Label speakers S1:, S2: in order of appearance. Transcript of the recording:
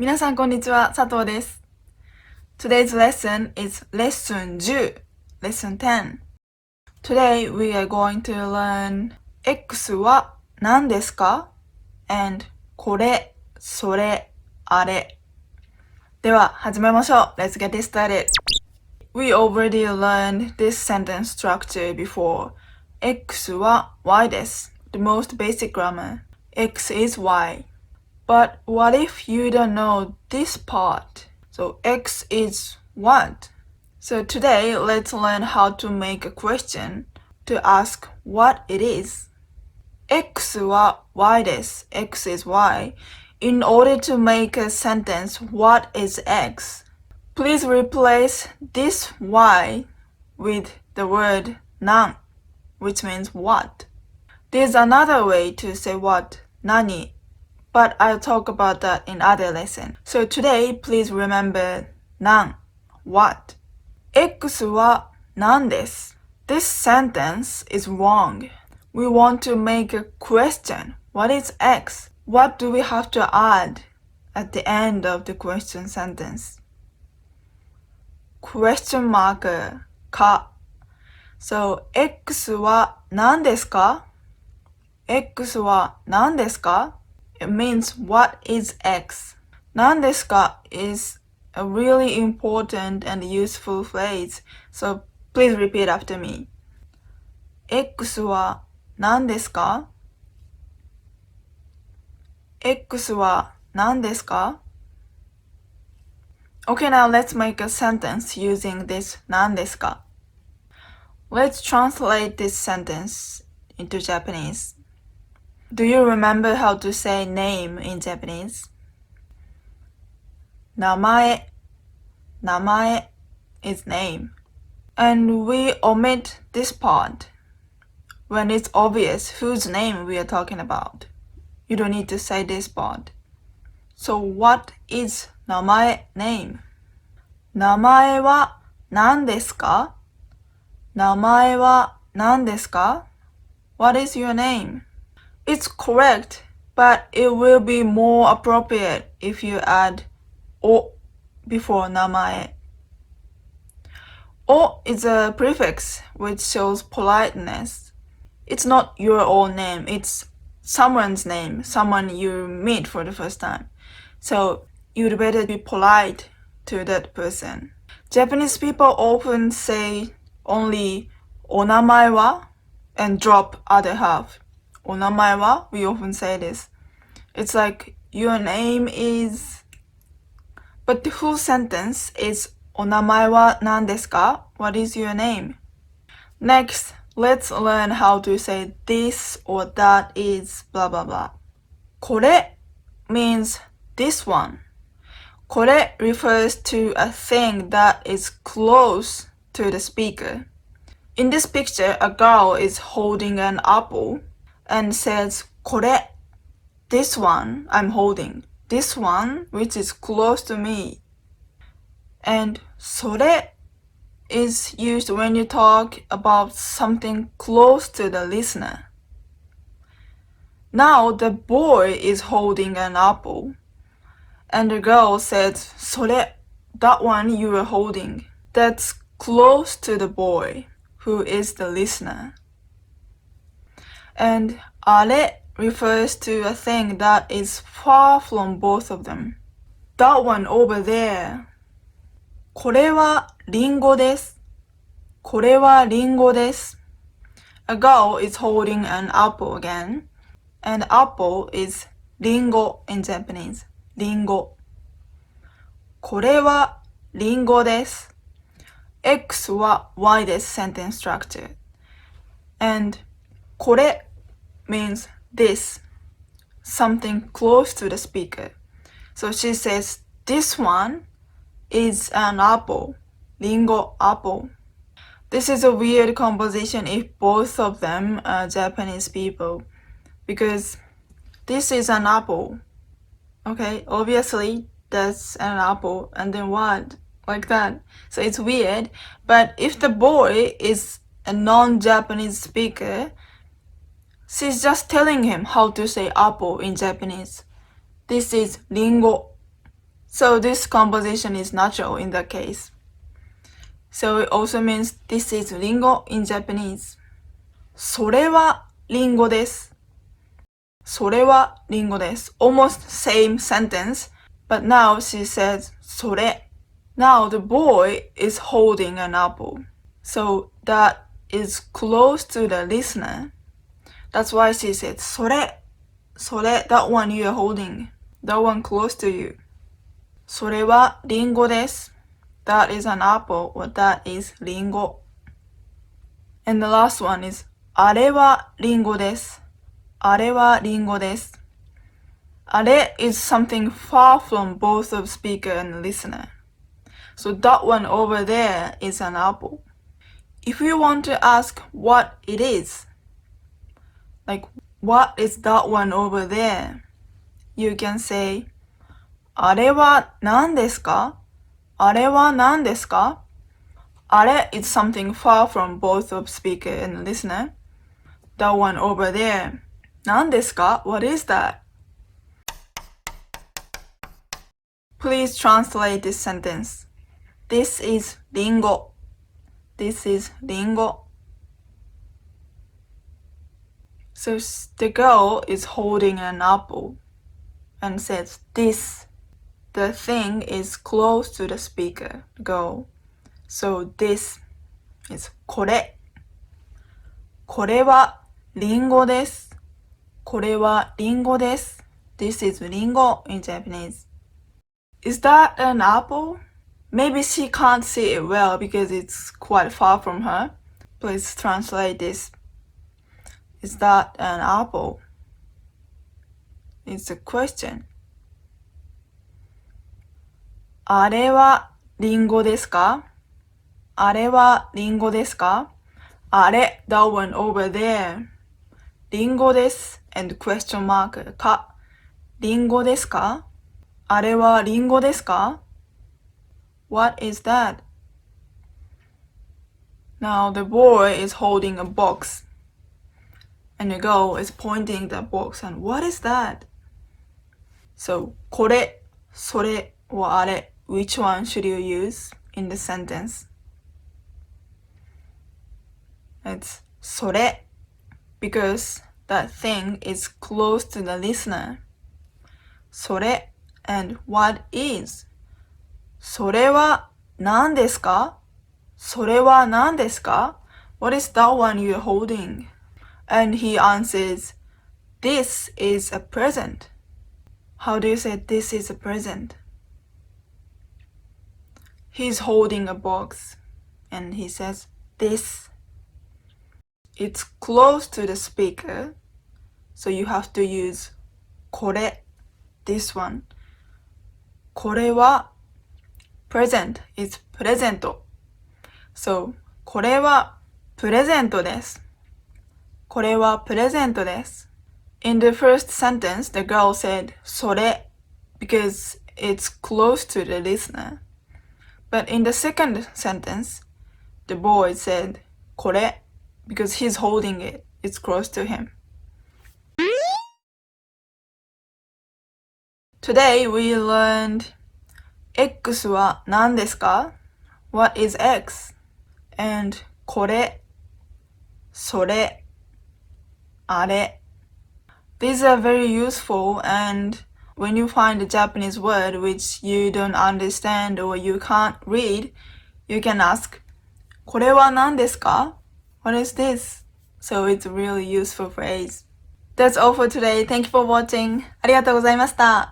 S1: 皆さんこんにちは、佐藤です。Today's lesson is Lesson 10, Lesson 10. Today we are going to learn X は何ですか and これ、それ、あれ。では始めましょう。Let's get this started. We already learned this sentence structure before. X は Y です。The most basic grammar. X is Y.But what if you don't know this part? So X is what? So today let's learn how to make a question to ask what it is. X は Y です。X is Y. In order to make a sentence what is X, please replace this Y with the word なん which means what. There's another way to say what, 何But I'll talk about that in other lesson. So today, please remember 何 what. X は何です。This sentence is wrong. We want to make a question. What is X? What do we have to add at the end of the question sentence? Question marker か。So, X は何ですか ?X は何ですかIt means what is X. 何ですか is a really important and useful phrase. So please repeat after me. X は何ですか X は何ですか Okay, now let's make a sentence using this 何ですか Let's translate this sentence into Japanese.Do you remember how to say name in Japanese? 名前 is name. And we omit this part when it's obvious whose name we are talking about. You don't need to say this part. So what is 名前 name? 名前は何ですか名前は何ですか What is your name?It's correct, but it will be more appropriate if you add お before 名前. お is a prefix which shows politeness. It's not your own name, it's someone's name, someone you meet for the first time. So you'd better be polite to that person. Japanese people often say only お名前は and drop other half.お名前は we often say this. It's like your name is... But the full sentence is お名前は何ですか What is your name? Next, let's learn how to say this or that is blah blah blah. これ means this one. これ refers to a thing that is close to the speaker. In this picture, a girl is holding an apple.And says これ this one I'm holding this one which is close to me and それ is used when you talk about something close to the listener. Now the boy is holding an apple and the girl says それ that one you are holding that's close to the boy who is the listener.And あれ refers to a thing that is far from both of them. That one over there. これはリンゴです。これはリンゴです。A girl is holding an apple again. And apple is リンゴ in Japanese. リンゴ。これはリンゴです。X は Y です。Sentence structure. And これmeans this, something close to the speaker. So she says, this one is an apple, リンゴ apple. This is a weird composition if both of them are Japanese people, because this is an apple. Okay, obviously that's an apple, and then what? Like that. So it's weird, but if the boy is a non-Japanese speaker,She's just telling him how to say apple in Japanese. This is リンゴ So this composition is natural in that case. So it also means this is リンゴ in Japanese. それはリンゴです。それはリンゴです。Almost same sentence, but now she says それ. Now the boy is holding an apple. So that is close to the listener. That's why she said それ. それ, that one you are holding. That one close to you. それはリンゴです。That is an apple, or that is リンゴ. And the last one is あれはリンゴです。あれはリンゴです。あれ is something far from both the speaker and the listener. So that one over there is an apple. If you want to ask what it is, like what is that one over there, you can say あれは何ですか？あれは何ですか？あれ is something far from both the speaker and the listener. That one over there. 何ですか? What is that? Please translate this sentence. This is リンゴ. This is リンゴ. So the girl is holding an apple and says this. The thing is close to the speaker, girl. So this is これ。これはリンゴです。これはリンゴです。This is リンゴ in Japanese. Is that an apple? Maybe she can't see it well because it's quite far from her. Please translate this. Is that an apple? It's a question. あれはリンゴですか？あれはリンゴですか？あれ that one over there. リンゴです and question mark か。リンゴですか？あれはリンゴですか？ What is that? Now the boy is holding a box and the girl is pointing the box and what is that? So これ、それ or あれ which one should you use in the sentence? It's それ because that thing is close to the listener. それ and what is? それは何ですか？それは何ですか？ What is that one you're holding? And he answers, this is a present. How do you say this is a present? He's holding a box and he says, this. It's close to the speaker, so you have to use これ this one. これは present is プレゼント So これはプレゼントです。これはプレゼントです。In the first sentence, the girl said それ because it's close to the listener. But in the second sentence, the boy said これ because he's holding it. It's close to him. Today we learned X は何ですか? What is X? And これ、それ、あれ. These are very useful and when you find a Japanese word which you don't understand or you can't read, you can ask これは何ですか? What is this? So it's a really useful phrase. That's all for today. Thank you for watching. ありがとうございました。